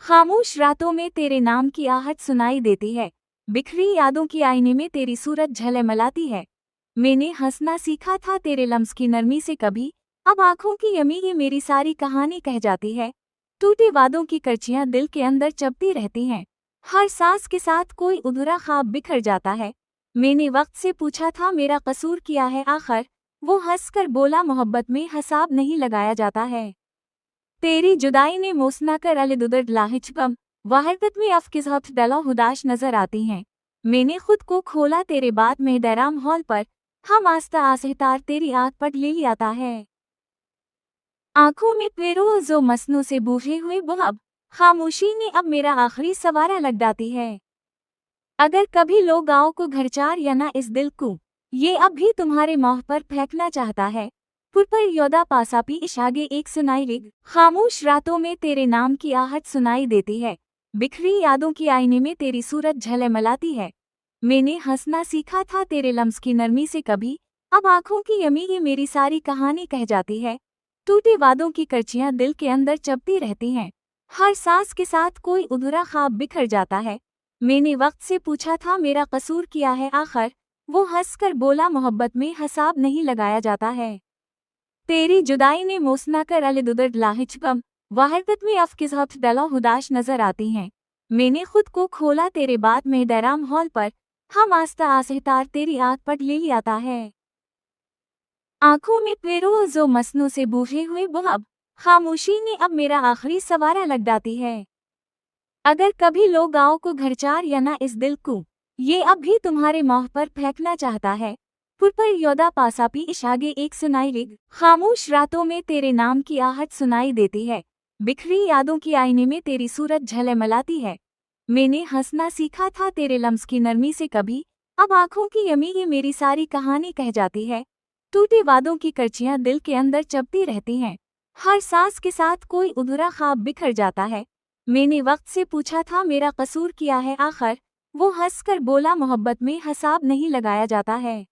खामोश रातों में तेरे नाम की आहट सुनाई देती है। बिखरी यादों की आईने में तेरी सूरत झलमलाती है। मैंने हंसना सीखा था तेरे लम्स की नरमी से कभी, अब आंखों की यमी ये मेरी सारी कहानी कह जाती है। टूटे वादों की करचियां दिल के अंदर चबती रहती हैं। हर सांस के साथ कोई अधूरा ख्वाब बिखर जाता है। मैंने वक्त से पूछा था मेरा कसूर क्या है आखिर, वो हंसकर बोला मोहब्बत में हिसाब नहीं लगाया जाता है। तेरी जुदाई ने मोसना कर अलदुदर लाहिजबम वाहिदत में अफकिज़हत डला हुदाश नजर आती हैं। मैंने खुद को खोला तेरे बाद में डराम हॉल पर, हम आस्ता आसहतार तेरी आग पर ले आता है। आंखों में पेरोज़ो मसनू से बूझे हुए बुहब, खामोशी ने अब मेरा आखिरी सवारा लग डाती है। अगर कभी लोग आओ को घरचार या ना इस दिल को, ये अब भी तुम्हारे मोह पर फेंकना चाहता है। पुर पर योदा पासापी इशागे एक सुनाई रिग, खामोश रातों में तेरे नाम की आहट सुनाई देती है। बिखरी यादों की आईने में तेरी सूरत झलमलाती है। मैंने हंसना सीखा था तेरे लम्स की नरमी से कभी, अब आंखों की यमी ये मेरी सारी कहानी कह जाती है। टूटे वादों की करचियां दिल के अंदर चबती रहती हैं। हर सांस के साथ कोई अधूरा ख्वाब बिखर जाता है। मैंने वक्त से पूछा था मेरा कसूर क्या है आखिर, वो हंसकर बोला मोहब्बत में हिसाब नहीं लगाया जाता है। तेरी जुदाई ने मोसना कर अलदुदर लाहिजबम वाहिदत में अफकिज़हत डला हुदाश नजर आती हैं। मैंने खुद को खोला तेरे बाद में डराम हॉल पर, हम आस्ता आसहतार तेरी आग पर ले आता है। आंखों में पेरोज़ो मसनू से बूझे हुए बुहब, खामोशी ने अब मेरा आखिरी सवारा लग डाती है। अगर कभी लोग आओ को घरचार या ना इस दिल को, ये अब भी तुम्हारे मोह पर फेंकना चाहता है। पुर पर योदा पासापी इशागे एक सुनाई रिग, खामोश रातों में तेरे नाम की आहट सुनाई देती है। बिखरी यादों की आईने में तेरी सूरत झलमलाती है। मैंने हंसना सीखा था तेरे लम्स की नरमी से कभी, अब आंखों की यमी ये मेरी सारी कहानी कह जाती है। टूटे वादों की करचियां दिल के अंदर चबती रहती हैं। हर सांस के साथ कोई अधूरा ख्वाब बिखर जाता है। मैंने वक्त से पूछा था मेरा कसूर क्या है आखिर, वो हंसकर बोला मोहब्बत में हिसाब नहीं लगाया जाता है।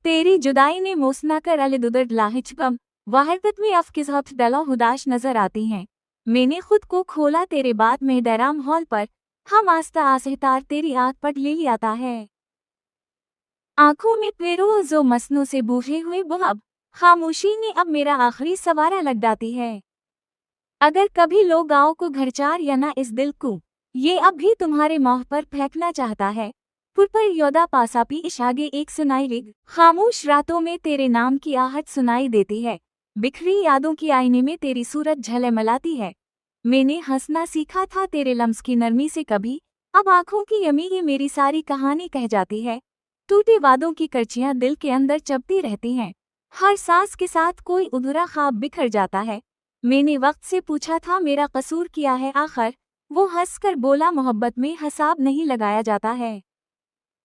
तेरी जुदाई ने मोसना कर अलदुदर लाहिजबम वाहिदत में अफकिज़हत डला हुदाश नजर आती हैं। मैंने खुद को खोला तेरे बाद में डराम हॉल पर, हम आस्ता आसहतार तेरी आग पर ले आता है। आंखों में पेरोज़ो मसनू से बूझे हुए बुहब, खामोशी ने अब मेरा आखिरी सवारा लग डाती है। अगर कभी लोग आओ को घरचार या ना इस दिल को, ये अब भी तुम्हारे मोह पर फेंकना चाहता है। पुर पर योदा पासापी इशागे एक सुनाई रिग, खामोश रातों में तेरे नाम की आहट सुनाई देती है। बिखरी यादों की आईने में तेरी सूरत झलमलाती है। मैंने हंसना सीखा था तेरे लम्स की नरमी से कभी, अब आंखों की यमी ये मेरी सारी कहानी कह जाती है। टूटे वादों की करचियां दिल के अंदर चबती रहती हैं। हर सांस के साथ कोई अधूरा ख्वाब बिखर जाता है। मैंने वक्त से पूछा था मेरा कसूर क्या है आखिर, वो हंसकर बोला मोहब्बत में हिसाब नहीं लगाया जाता है।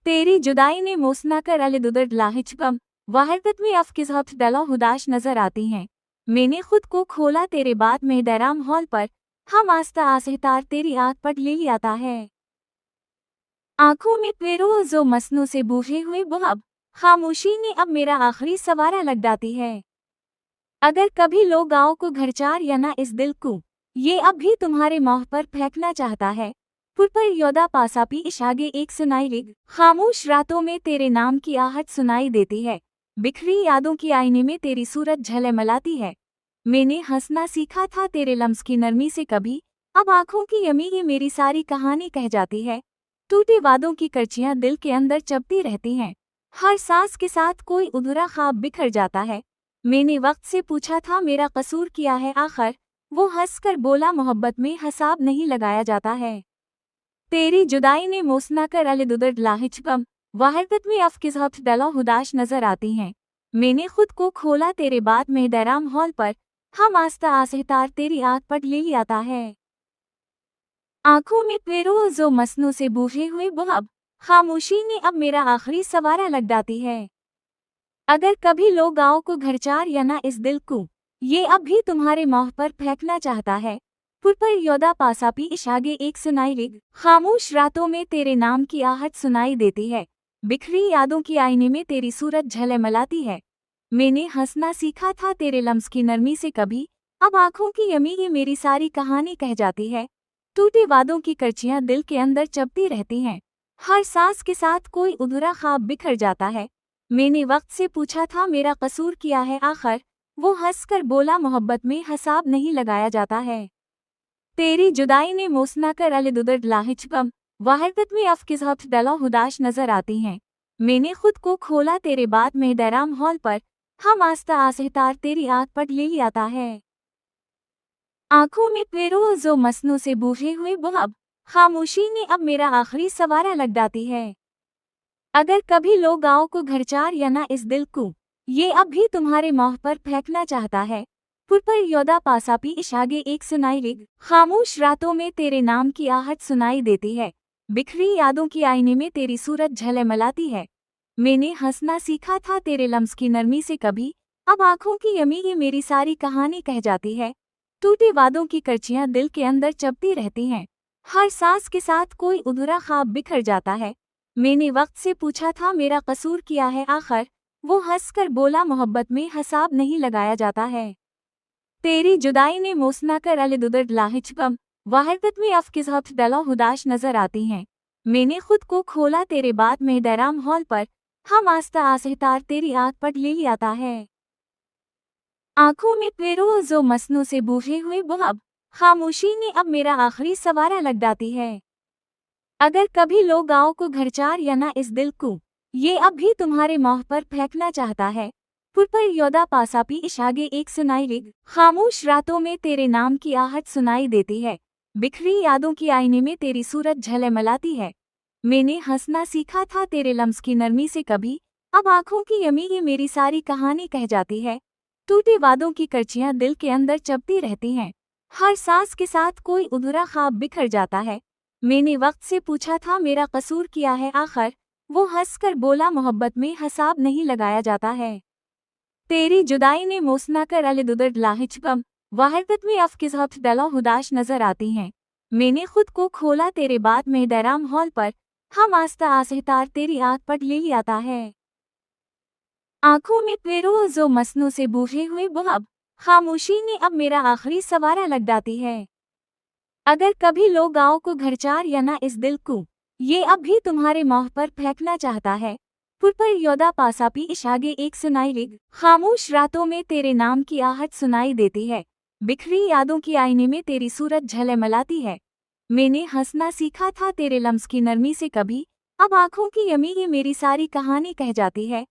तेरी जुदाई ने मोसना कर अलदुदर लाहिजबम वाहिदत में अफकिज़हत डला हुदाश नजर आती हैं। मैंने खुद को खोला तेरे बाद में डराम हॉल पर, हम आस्ता आसहतार तेरी आग पर ले आता है। आंखों में पेरोज़ो मसनू से बूझे हुए बुहब, खामोशी ने अब मेरा आखिरी सवारा लग डाती है। अगर कभी लोग आओ को घरचार या ना इस दिल को, ये अब भी तुम्हारे मोह पर फेंकना चाहता है। पुर पर योदा पासापी इशागे एक सुनाई रिग, खामोश रातों में तेरे नाम की आहट सुनाई देती है। बिखरी यादों की आईने में तेरी सूरत झलमलाती है। मैंने हंसना सीखा था तेरे लम्स की नरमी से कभी, अब आंखों की यमी ये मेरी सारी कहानी कह जाती है। टूटे वादों की करचियां दिल के अंदर चबती रहती हैं। हर सांस के साथ कोई अधूरा ख्वाब बिखर जाता है। मैंने वक्त से पूछा था मेरा कसूर क्या है आखिर, वो हंसकर बोला मोहब्बत में हिसाब नहीं लगाया जाता है। तेरी जुदाई ने मोसना कर अलदुदर लाहिजबम वाहिदत में अफकिज़हत डला हुदाश नजर आती हैं। मैंने खुद को खोला तेरे बाद में डराम हॉल पर, हम आस्ता आसहतार तेरी आग पर ले आता है। आंखों में पेरोज़ो मसनू से बूझे हुए बुहब, खामोशी ने अब मेरा आखिरी सवारा लग डाती है। अगर कभी लोग आओ को घरचार या ना इस दिल को, ये अब भी तुम्हारे मोह पर फेंकना चाहता है। पुर पर योदा पासापी इशागे एक सुनाई रिग, खामोश रातों में तेरे नाम की आहट सुनाई देती है। बिखरी यादों की आईने में तेरी सूरत झलमलाती है। मैंने हंसना सीखा था तेरे लम्स की नरमी से कभी, अब आंखों की यमी ये मेरी सारी कहानी कह जाती है। टूटे वादों की करचियां दिल के अंदर चबती रहती हैं। हर सांस के साथ कोई अधूरा ख्वाब बिखर जाता है। मैंने वक्त से पूछा था मेरा कसूर क्या है आखिर, वो हंसकर बोला मोहब्बत में हिसाब नहीं लगाया जाता है। तेरी जुदाई ने मोसना कर अलदुदर लाहिचबम वाहिदत में अफकिज़हत डला हुदाश नजर आती हैं। मैंने खुद को खोला तेरे बाद में डराम हॉल पर, हम आस्ता आसहतार तेरी आग पर ले आता है। आंखों में पेरोज़ो मसनू से बूझे हुए बुहब, खामोशी ने अब मेरा आखिरी सवारा लग डाती है। अगर कभी लोग आओ को घरचार या ना इस दिल को, ये अब भी तुम्हारे मोह पर फेंकना चाहता है। पुर पर योदा पासापी इशागे एक सुनाई रिग, खामोश रातों में तेरे नाम की आहट सुनाई देती है। बिखरी यादों की आईने में तेरी सूरत झलमलाती है। मैंने हंसना सीखा था तेरे लम्स की नरमी से कभी, अब आंखों की यमी ये मेरी सारी कहानी कह जाती है। टूटे वादों की करचियां दिल के अंदर चबती रहती हैं। हर सांस के साथ कोई अधूरा ख्वाब बिखर जाता है। मैंने वक्त से पूछा था मेरा कसूर क्या है आखिर, वो हंसकर बोला मोहब्बत में हिसाब नहीं लगाया जाता है। तेरी जुदाई ने मोसना कर अलदुदर लाहिचबम वाहिदत में अफकिज़हत डला हुदाश नजर आती हैं। मैंने खुद को खोला तेरे बाद में डराम हॉल पर, हम आस्ता आसहतार तेरी आग पर ले आता है। आंखों में पेरोज़ो मसनू से बूझे हुए बुहब, खामोशी ने अब मेरा आखिरी सवारा लग डाती है। अगर कभी लोग आओ को घरचार या ना इस दिल को, ये अब भी तुम्हारे मोह पर फेंकना चाहता है। पुर पर योदा पासापी इशागे एक सुनाई रिग, खामोश रातों में तेरे नाम की आहट सुनाई देती है। बिखरी यादों की आईने में तेरी सूरत झलमलाती है। मैंने हंसना सीखा था तेरे लम्स की नरमी से कभी, अब आंखों की यमी ये मेरी सारी कहानी कह जाती है। टूटे वादों की करचियां दिल के अंदर चबती रहती हैं। हर सांस के साथ कोई अधूरा ख्वाब बिखर जाता है। मैंने वक्त से पूछा था मेरा कसूर क्या है आखिर, वो हंसकर बोला मोहब्बत में हिसाब नहीं लगाया जाता है। तेरी जुदाई ने मोसना कर अलदुदर लाहिचबम वाहिदत में अफकिज़हत डला हुदाश नजर आती हैं। मैंने खुद को खोला तेरे बाद में डराम हॉल पर, हम आस्ता आसहतार तेरी आग पर ले आता है। आंखों में पेरोज़ो मसनू से बूझे हुए बुहब, खामोशी ने अब मेरा आखिरी सवारा लग डाती है। अगर कभी लोग आओ को घरचार या ना इस दिल को, ये अब भी तुम्हारे मोह पर फेंकना चाहता है। पुर पर योदा पासापी इशागे एक सुनाई रिग, खामोश रातों में तेरे नाम की आहट सुनाई देती है। बिखरी यादों की आईने में तेरी सूरत झलमलाती है। मैंने हंसना सीखा था तेरे लम्स की नरमी से कभी, अब आंखों की यमी ये मेरी सारी कहानी कह जाती है।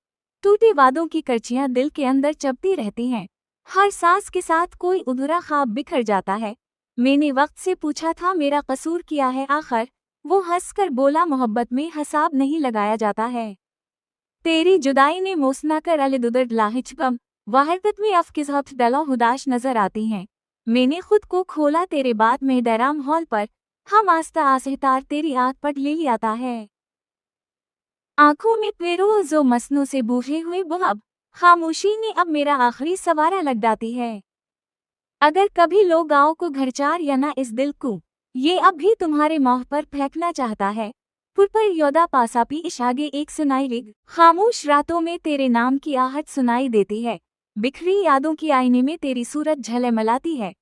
टूटे वादों की करचियां दिल के अंदर चबती रहती हैं। हर सांस के साथ कोई अधूरा ख्वाब बिखर जाता है। मैंने वक्त से पूछा था मेरा कसूर क्या है आखिर, वो हंसकर बोला मोहब्बत में हिसाब नहीं लगाया जाता है। तेरी जुदाई ने मोसना कर अलदुदर लाहिचबम वाहिदत में अफकिज़हत डला हुदाश नजर आती हैं। मैंने खुद को खोला तेरे बाद में डराम हॉल पर, हम आस्ता आसहतार तेरी आग पर ले आता है। आंखों में पेरोज़ो मसनू से बूझे हुए बुहब, खामोशी ने अब मेरा आखिरी सवारा लग डाती है। अगर कभी लोग आओ को घरचार या ना इस दिल को, ये अब भी तुम्हारे मोह पर फेंकना चाहता है। पुर पर योदा पासापी इशागे एक सुनाई रिग, खामोश रातों में तेरे नाम की आहट सुनाई देती है। बिखरी यादों की आईने में तेरी सूरत झलमलाती है।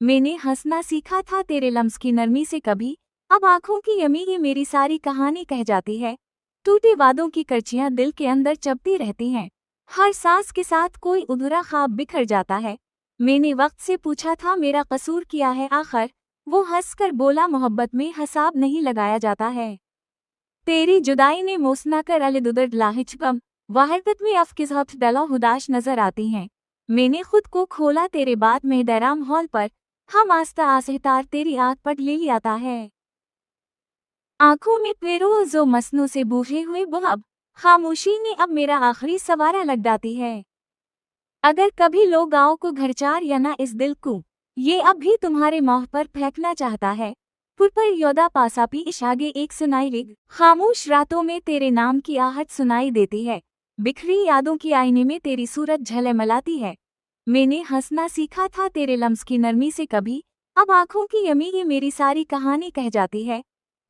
मैंने हंसना सीखा था तेरे लम्स की नरमी से कभी, अब आंखों की यमी ये मेरी सारी कहानी कह जाती है। टूटे वादों की करचियां दिल के अंदर चबती रहती हैं। हर सांस के साथ कोई अधूरा ख्वाब बिखर जाता है। मैंने वक्त से पूछा था मेरा कसूर क्या है आखिर, वो हंसकर बोला मोहब्बत में हिसाब नहीं लगाया जाता है। तेरी जुदाई ने मोसना कर अलदुदर लाहिचबम वाहिदत में अफकिज़हत डला हुदाश नजर आती हैं। मैंने खुद को खोला तेरे बाद में डराम हॉल पर, हम आस्ता आसहतार तेरी आग पर ले आता है। आंखों में पेरोज़ो मसनू से बूझे हुए बुहब, खामोशी ने अब मेरा आखिरी सवारा लग डाती है। अगर कभी लोग आओ को घरचार या ना इस दिल को, ये अब भी तुम्हारे मोह पर फेंकना चाहता है। पुर पर योदा पासापी इशागे एक सुनाई रिग, खामोश रातों में तेरे नाम की आहट सुनाई देती है। बिखरी यादों की आईने में तेरी सूरत झलमलाती है। मैंने हंसना सीखा था तेरे लम्स की नरमी से कभी, अब आंखों की यमी ये मेरी सारी कहानी कह जाती है।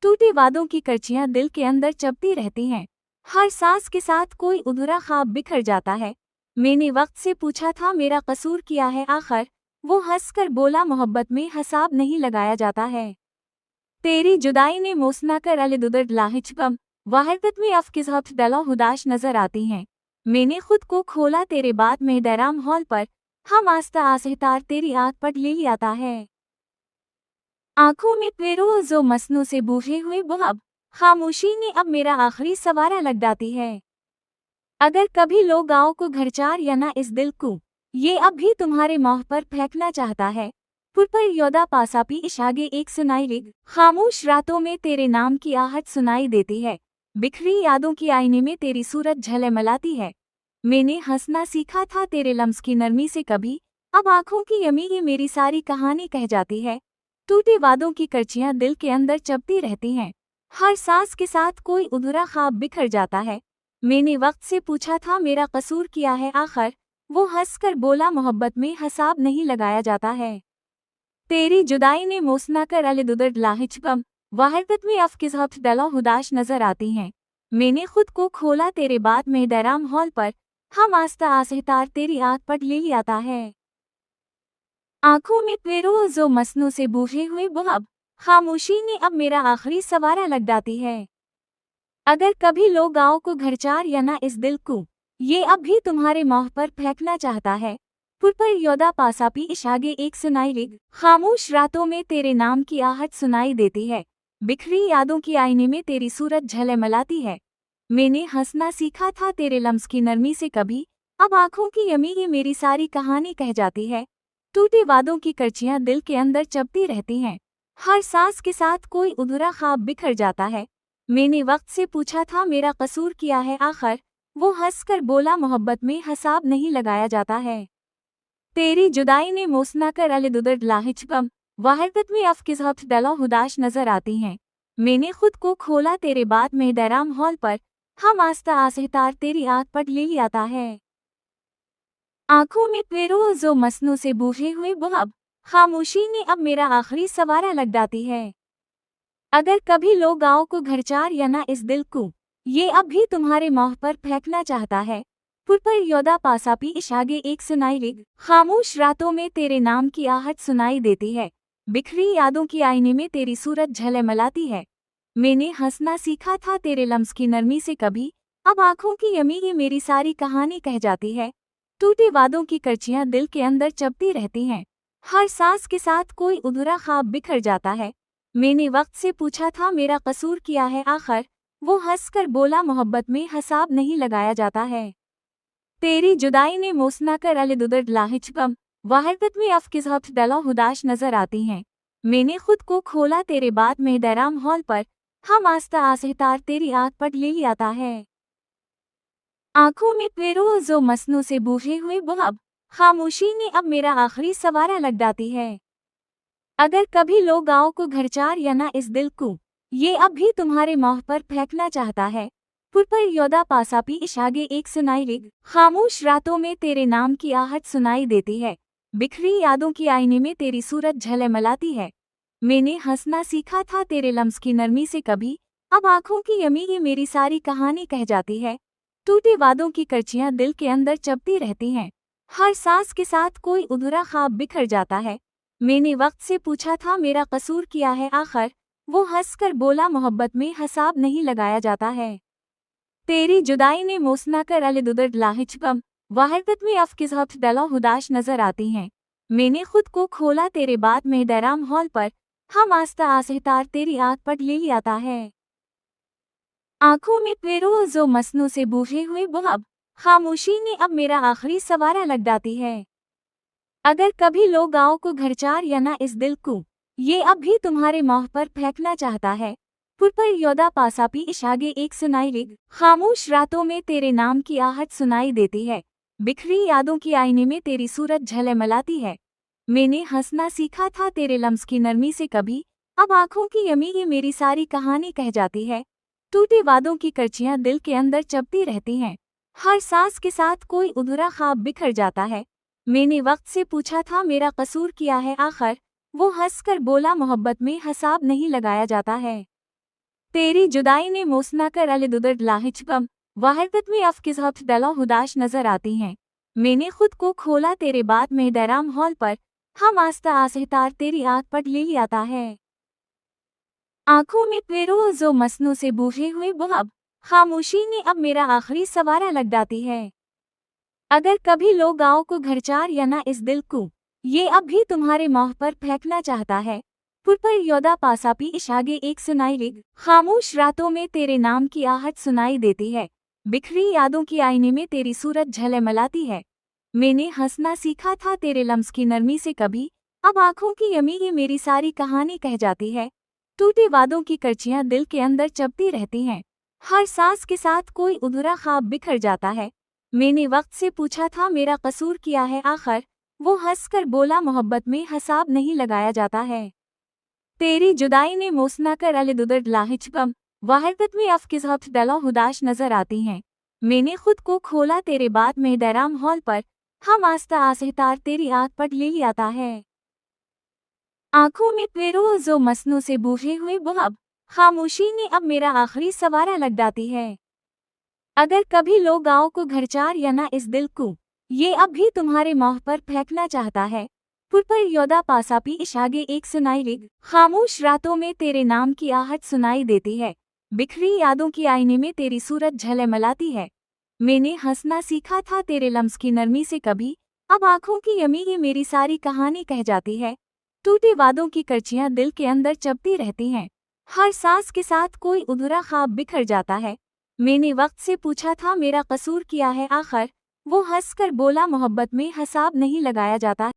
टूटे वादों की करचियां दिल के अंदर चबती रहती हैं। हर सांस के साथ कोई अधूरा ख्वाब बिखर जाता है। मैंने वक्त से पूछा था मेरा कसूर क्या है आखिर, वो हंसकर बोला मोहब्बत में हिसाब नहीं लगाया जाता है। तेरी जुदाई ने मोसना कर अलदुदर लाहिचबम वाहिदत में अफकिज़हत डला हुदाश नजर आती हैं। मैंने खुद को खोला तेरे बाद में डराम हॉल पर, हम आस्ता आसहतार तेरी आग पर ले आता है। आंखों में पेरोज़ो मसनू से बूझे हुए बुहब, खामोशी ने अब मेरा आखिरी सवारा लग डाती है। अगर कभी लोग आओ को घरचार या ना इस दिल को, ये अब भी तुम्हारे मुँह पर फेंकना चाहता है। पुर पर योदा पासापी इशागे एक सुनाई रिग, खामोश रातों में तेरे नाम की आहट सुनाई देती है। बिखरी यादों की आईने में तेरी सूरत झलमलाती है। मैंने हंसना सीखा था तेरे लम्स की नरमी से कभी, अब आंखों की यमी ये मेरी सारी कहानी कह जाती है। टूटे वादों की करचियां दिल के अंदर चबती रहती हैं। हर सांस के साथ कोई अधूरा ख्वाब बिखर जाता है। मैंने वक्त से पूछा था मेरा कसूर क्या है आखिर, वो हंसकर बोला मोहब्बत में हिसाब नहीं लगाया जाता है। तेरी जुदाई ने मोसना कर अलदुदर लाहिचबम वाहिदत में अफकिज़हत डला हुदाश नजर आती हैं। मैंने खुद को खोला तेरे बाद में डराम हॉल पर, हम आस्ता आसहतार तेरी आग पर ले आता है। आंखों में पेरोज़ो मसनू से बूझे हुए बुहब, खामोशी ने अब मेरा आखिरी सवारा लग डाती है। अगर कभी लोग आओ को घरचार या ना इस दिल को, ये अब भी तुम्हारे मुँह पर फेंकना चाहता है। पुर पर योदा पासापी इशागे एक सुनाई रिग, खामोश रातों में तेरे नाम की आहट सुनाई देती है। बिखरी यादों की आईने में तेरी सूरत झलमलाती है। मैंने हंसना सीखा था तेरे लम्स की नरमी से कभी, अब आंखों की यमी ये मेरी सारी कहानी कह जाती है। टूटे वादों की करचियां दिल के अंदर चबती रहती हैं। हर सांस के साथ कोई अधूरा ख्वाब बिखर जाता है। मैंने वक्त से पूछा था मेरा कसूर क्या है आखिर, वो हंसकर बोला मोहब्बत में हिसाब नहीं लगाया जाता है। तेरी जुदाई ने मोसना कर अलदुदर लाहिचबम वाहिदत में अफकिज़हत डला हुदाश नजर आती हैं। मैंने खुद को खोला तेरे बाद में डराम हॉल पर, हम आस्ता आसहतार तेरी आग पर ले आता है। आंखों में पेरोज़ो मसनू से बूझे हुए बुहब, खामोशी ने अब मेरा आखिरी सवारा लग डाती है। अगर कभी लोग आओ को घरचार या ना इस दिल को, ये अब भी तुम्हारे मुँह पर फेंकना चाहता है। पुर पर योदा पासापी इशागे एक सुनाई रिग, खामोश रातों में तेरे नाम की आहट सुनाई देती है। बिखरी यादों की आईने में तेरी सूरत झलमलाती है। मैंने हंसना सीखा था तेरे लम्स की नरमी से कभी, अब आंखों की यमी ये मेरी सारी कहानी कह जाती है। टूटे वादों की करचियां दिल के अंदर चबती रहती हैं। हर सांस के साथ कोई अधूरा ख्वाब बिखर जाता है। मैंने वक्त से पूछा था मेरा कसूर क्या है आखिर, वो हंसकर बोला मोहब्बत में हिसाब नहीं लगाया जाता है। तेरी जुदाई ने मोसना कर अलदुदर लाहिचबम वाहिदत में अफकिज़हत डला हुदाश नजर आती हैं। मैंने खुद को खोला तेरे बाद में डराम हॉल पर, हम आस्ता आसहतार तेरी आग पर ले आता है। आंखों में पेरोज़ो मसनू से बूझे हुए बुहब, खामोशी ने अब मेरा आखिरी सवारा लग डाती है। अगर कभी लोग आओ को घरचार या ना इस दिल को, ये अब भी तुम्हारे मुँह पर फेंकना चाहता है। पुर पर योदा पासापी इशागे एक सुनाई रिग, खामोश रातों में तेरे नाम की आहट सुनाई देती है। बिखरी यादों की आईने में तेरी सूरत झलमलाती है। मैंने हंसना सीखा था तेरे लम्स की नरमी से कभी, अब आंखों की यमी ये मेरी सारी कहानी कह जाती है। टूटे वादों की करचियां दिल के अंदर चबती रहती हैं। हर सांस के साथ कोई अधूरा ख्वाब बिखर जाता है। मैंने वक्त से पूछा था मेरा कसूर क्या है आखिर, वो हंसकर बोला मोहब्बत में हिसाब नहीं लगाया जाता है। तेरी जुदाई ने मोसना कर अलदुदर लाहिचबम वाहिदत में अफकिज़हत डला हुदाश नजर आती हैं। मैंने खुद को खोला तेरे बाद में डराम हॉल पर, हम आस्ता आसहतार तेरी आग पर ले आता है। आंखों में पेरोज़ो मसनू से बूझे हुए बुहब, खामोशी ने अब मेरा आखिरी सवारा लग डाती है। अगर कभी लोग आओ को घरचार या ना इस दिल को, ये अब भी तुम्हारे मुँह पर फेंकना चाहता है। पुर पर योदा पासापी इशागे एक सुनाई रिग, खामोश रातों में तेरे नाम की आहट सुनाई देती है। बिखरी यादों की आईने में तेरी सूरत झलमलाती है। मैंने हंसना सीखा था तेरे लम्स की नरमी से कभी, अब आंखों की यमी ये मेरी सारी कहानी कह जाती है। टूटे वादों की करचियां दिल के अंदर चबती रहती हैं। हर सांस के साथ कोई अधूरा ख्वाब बिखर जाता है। मैंने वक्त से पूछा था मेरा कसूर क्या है आखिर, वो हंसकर बोला मोहब्बत में हिसाब नहीं लगाया जाता है। तेरी जुदाई ने मोसना कर अलदुदर लाहिचबम वाहिदत में अफकिज़हत डला हुदाश नजर आती हैं। मैंने खुद को खोला तेरे बाद में डराम हॉल पर, हम आस्ता आसहतार तेरी आग पर ले आता है। आंखों में पेरोज़ो मसनों से बूझे हुए बुहब, खामोशी ने अब मेरा आखिरी सवारा लग डाती है। अगर कभी लोग आओ को घरचार या ना इस दिल को, ये अब भी तुम्हारे मुँह पर फेंकना चाहता है। पुरपर योदा पासापी इशागे एक सुनाई रिग, खामोश रातों में तेरे नाम की आहट सुनाई देती है। बिखरी यादों की आईने में तेरी सूरत झलमलाती है। मैंने हंसना सीखा था तेरे लम्स की नरमी से कभी, अब आंखों की यमी ये मेरी सारी कहानी कह जाती है। टूटे वादों की करचियां दिल के अंदर चबती रहती हैं। हर सांस के साथ कोई अधूरा ख्वाब बिखर जाता है। मैंने वक्त से पूछा था मेरा कसूर क्या है आखिर, वो हंसकर बोला मोहब्बत में हिसाब नहीं लगाया जाता है। तेरी जुदाई ने मोसना कर अलदुदर लाहिचकम, वाहिदत में अफकिज़हत डला हुदाश नजर आती हैं। मैंने खुद को खोला तेरे बाद में डैराम हॉल पर, हम आस्ता आसहतार तेरी आग पर ले आता है। आंखों में पेरोज़ो मसनों से बूझे हुए बुहब, खामोशी ने अब मेरा आखिरी सवारा लग डाती है। अगर कभी लोग आओ को घरचार या ना इस दिल को, ये अब भी तुम्हारे मुँह पर फेंकना चाहता है। पुरपर योदा पासापी इशागे एक सुनाई रिग, खामोश रातों में तेरे नाम की आहट सुनाई देती है। बिखरी यादों की आईने में तेरी सूरत झलमलाती है। मैंने हंसना सीखा था तेरे लम्स की नरमी से कभी, अब आंखों की यमी ये मेरी सारी कहानी कह जाती है। टूटे वादों की करचियां दिल के अंदर चबती रहती हैं। हर सांस के साथ कोई अधूरा ख्वाब बिखर जाता है। मैंने वक्त से पूछा था मेरा कसूर क्या है आखिर, वो हंसकर बोला मोहब्बत में हिसाब नहीं लगाया जाता।